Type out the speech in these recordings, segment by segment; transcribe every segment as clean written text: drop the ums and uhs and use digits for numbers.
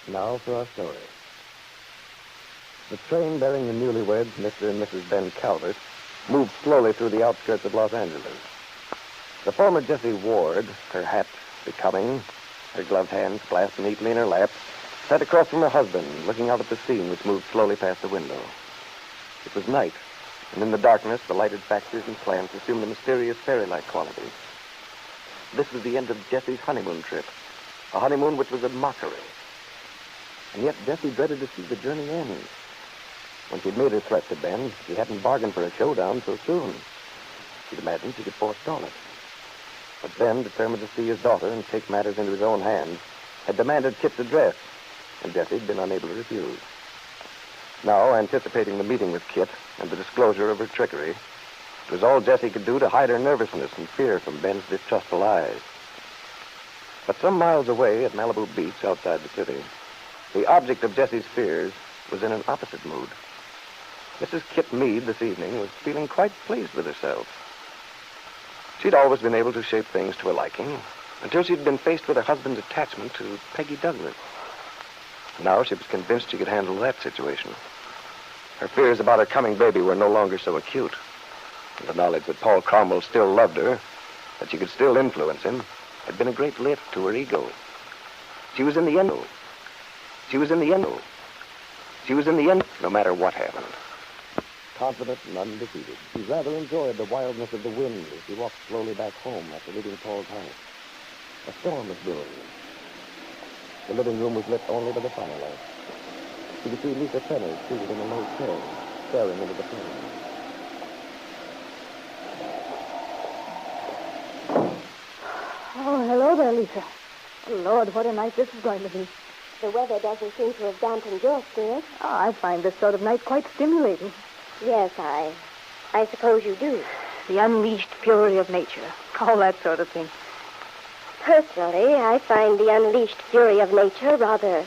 Now for our story. The train bearing the newlyweds, Mr. and Mrs. Ben Calvert, moved slowly through the outskirts of Los Angeles. The former Jessie Ward, her hat becoming, her gloved hands clasped neatly in her lap, sat across from her husband, looking out at the scene which moved slowly past the window. It was night, and in the darkness, the lighted factors and plants assumed a mysterious fairy-like quality. This was the end of Jessie's honeymoon trip, a honeymoon which was a mockery. And yet Jessie dreaded to see the journey end. When she'd made her threat to Ben, she hadn't bargained for a showdown so soon. She'd imagined she could forestall it. But Ben, determined to see his daughter and take matters into his own hands, had demanded Kitt's address, and Jessie had been unable to refuse. Now, anticipating the meeting with Kitt and the disclosure of her trickery, it was all Jessie could do to hide her nervousness and fear from Ben's distrustful eyes. But some miles away at Malibu Beach outside the city, the object of Jessie's fears was in an opposite mood. Mrs. Kitt Meade this evening was feeling quite pleased with herself. She'd always been able to shape things to her liking until she'd been faced with her husband's attachment to Peggy Douglas. Now she was convinced she could handle that situation. Her fears about her coming baby were no longer so acute. And the knowledge that Paul Cromwell still loved her, that she could still influence him, had been a great lift to her ego. She was in the end. She was in the end. She was in the end, no matter what happened. Confident and undefeated, she rather enjoyed the wildness of the wind as she walked slowly back home after leaving Paul's house. A storm was brewing. The living room was lit only by the firelight. She could see Lisa Fenner seated in a low chair, staring into the flame. Oh, hello there, Lisa. Oh, Lord, what a night this is going to be. The weather doesn't seem to have dampened your spirits. Oh, I find this sort of night quite stimulating. Yes, I suppose you do. The unleashed fury of nature. All that sort of thing. Personally, I find the unleashed fury of nature rather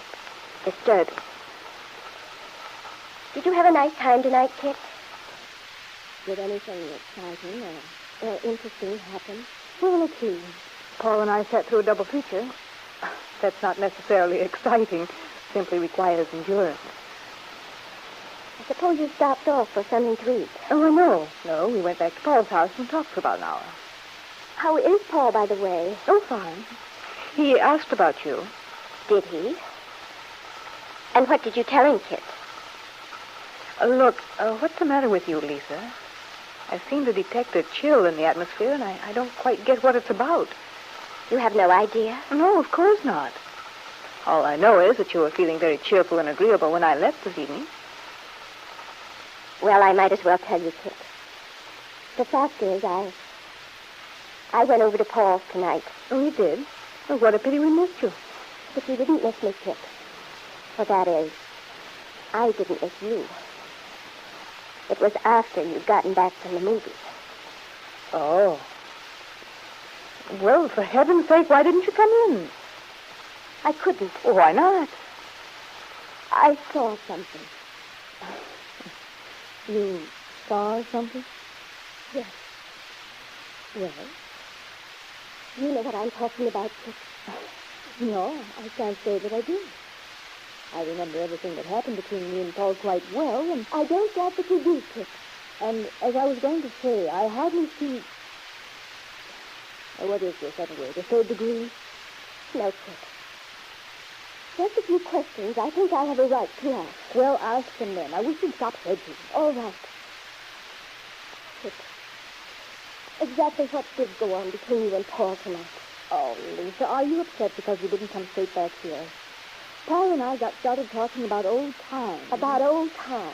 disturbing. Did you have a nice time tonight, Kitt? Did anything exciting or interesting happen? Well, let's see. Paul and I sat through a double feature. That's not necessarily exciting. Simply requires endurance. I suppose you stopped off for something to eat. Oh, no. No, we went back to Paul's house and talked for about an hour. How is Paul, by the way? Oh, fine. He asked about you. Did he? And what did you tell him, Kitt? Look, what's the matter with you, Lisa? I seem to detect a chill in the atmosphere, and I don't quite get what it's about. You have no idea? No, of course not. All I know is that you were feeling very cheerful and agreeable when I left this evening. Well, I might as well tell you, Kitt. The fact is, I went over to Paul's tonight. Oh, you did? Well, what a pity we missed you. But you didn't miss me, Kitt. Well, that is, I didn't miss you. It was after you'd gotten back from the movies. Oh. Well, for heaven's sake, why didn't you come in? I couldn't. Oh, why not? I saw something. You saw something? Yes. Well, you know what I'm talking about, Kitt? No, I can't say that I do. I remember everything that happened between me and Paul quite well, and I don't doubt that you do, Kitt. And as I was going to say, I hardly see... what is this, anyway? The third degree? No, Kitt. Just a few questions I think I have a right to ask. Well, ask them then. I wish you'd stop hedging. All right. Kitt, exactly what did go on between you and Paul tonight? Oh, Lisa, are you upset because you didn't come straight back here? Paul and I got started talking about old times. About old times.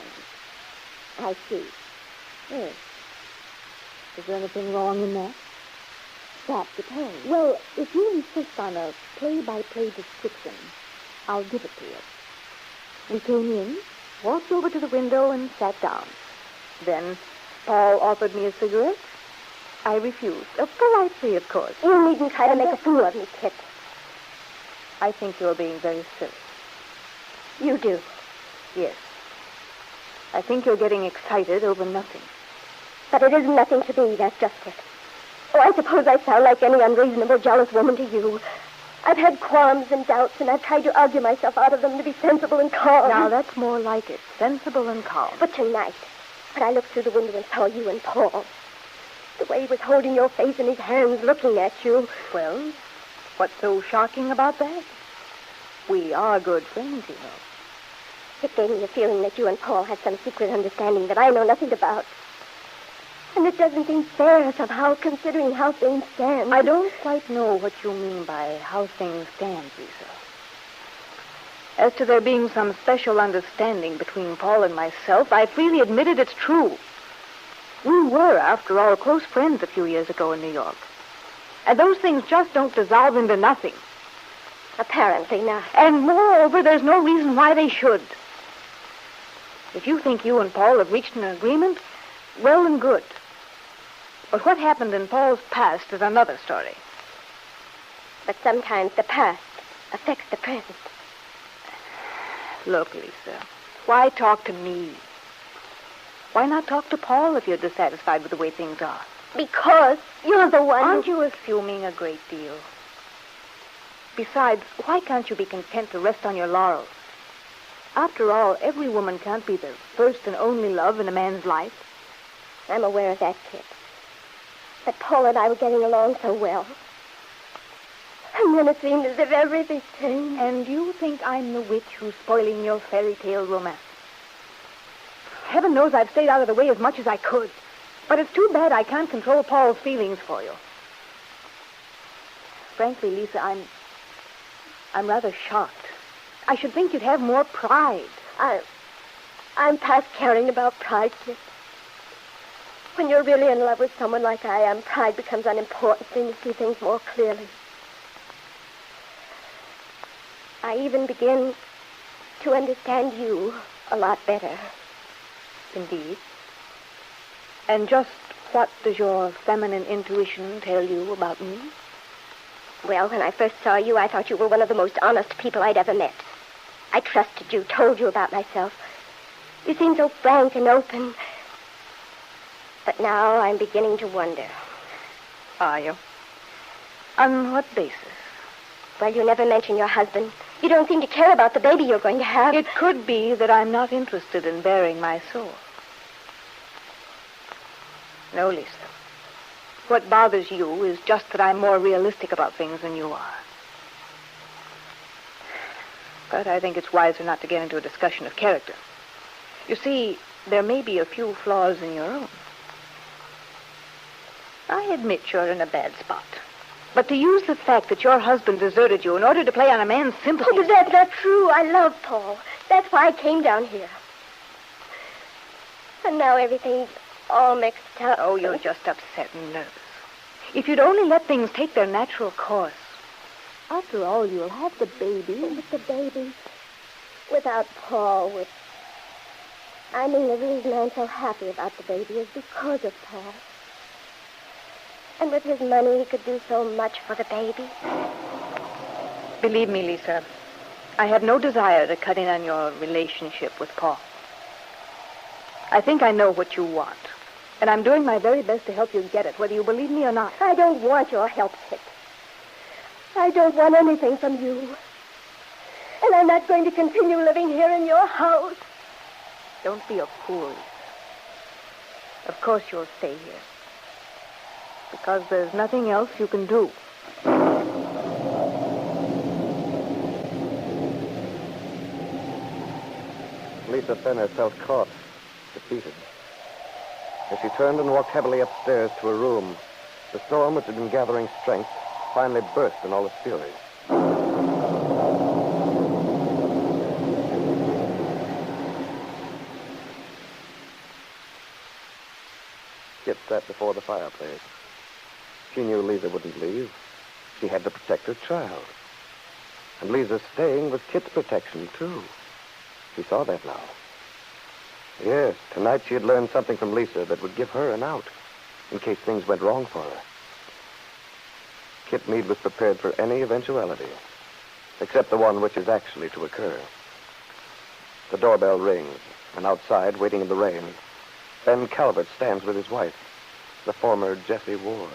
I see. Yes. Is there anything wrong in that? That depends. Well, if you insist on a play-by-play description, I'll give it to you. We came in, walked over to the window, and sat down. Then Paul offered me a cigarette. I refused. Politely, of course. You needn't try to make a fool of me, Kitt. I think you're being very silly. You do? Yes. I think you're getting excited over nothing. But it isn't nothing to me, that's just it. Oh, I suppose I sound like any unreasonable, jealous woman to you. I've had qualms and doubts, and I've tried to argue myself out of them to be sensible and calm. Now, that's more like it. Sensible and calm. But tonight, when I looked through the window and saw you and Paul, the way he was holding your face in his hands, looking at you. Well, what's so shocking about that? We are good friends, you know. It gave me a feeling that you and Paul had some secret understanding that I know nothing about. And it doesn't seem fair somehow, considering how things stand. I don't quite know what you mean by how things stand, Lisa. As to there being some special understanding between Paul and myself, I freely admitted it's true. We were, after all, close friends a few years ago in New York. And those things just don't dissolve into nothing. Apparently not. And moreover, there's no reason why they should. If you think you and Paul have reached an agreement, well and good. But what happened in Paul's past is another story. But sometimes the past affects the present. Look, Lisa, why talk to me? Why not talk to Paul if you're dissatisfied with the way things are? Because you're the one. Aren't you assuming a great deal? Besides, why can't you be content to rest on your laurels? After all, every woman can't be the first and only love in a man's life. I'm aware of that, Kitt. But Paul and I were getting along so well. And then it seemed as if everything changed. And you think I'm the witch who's spoiling your fairy tale romance? Heaven knows I've stayed out of the way as much as I could. But it's too bad I can't control Paul's feelings for you. Frankly, Lisa, I'm rather shocked. I should think you'd have more pride. I'm past caring about pride, Kitt. When you're really in love with someone like I am, pride becomes unimportant and you see things more clearly. I even begin to understand you a lot better. Indeed. And just what does your feminine intuition tell you about me? Well, when I first saw you, I thought you were one of the most honest people I'd ever met. I trusted you, told you about myself. You seemed so frank and open. But now I'm beginning to wonder. Are you? On what basis? Well, you never mention your husband. You don't seem to care about the baby you're going to have. It could be that I'm not interested in bearing my soul. No, Lisa. What bothers you is just that I'm more realistic about things than you are. But I think it's wiser not to get into a discussion of character. You see, there may be a few flaws in your own. I admit you're in a bad spot. But to use the fact that your husband deserted you in order to play on a man's sympathy... Oh, but that's not true. I love Paul. That's why I came down here. And now everything's all mixed up. Oh, you're just upset and nervous. If you'd only let things take their natural course. After all, you'll have the baby. With the baby. Without Paul, I mean, the reason I'm so happy about the baby is because of Paul. And with his money, he could do so much for the baby. Believe me, Lisa, I have no desire to cut in on your relationship with Paul. I think I know what you want. And I'm doing my very best to help you get it, whether you believe me or not. I don't want your help, Kitt. I don't want anything from you. And I'm not going to continue living here in your house. Don't be a fool, Lisa. Of course you'll stay here. Because there's nothing else you can do. Lisa Fenner felt caught, defeated. As she turned and walked heavily upstairs to her room, the storm, which had been gathering strength, finally burst in all its fury. Kitt sat before the fireplace. She knew Lisa wouldn't leave. She had to protect her child. And Lisa's staying was Kitt's protection, too. She saw that now. Yes, tonight she had learned something from Lisa that would give her an out in case things went wrong for her. Kitt Meade was prepared for any eventuality, except the one which is actually to occur. The doorbell rings, and outside, waiting in the rain, Ben Calvert stands with his wife, the former Jessie Ward.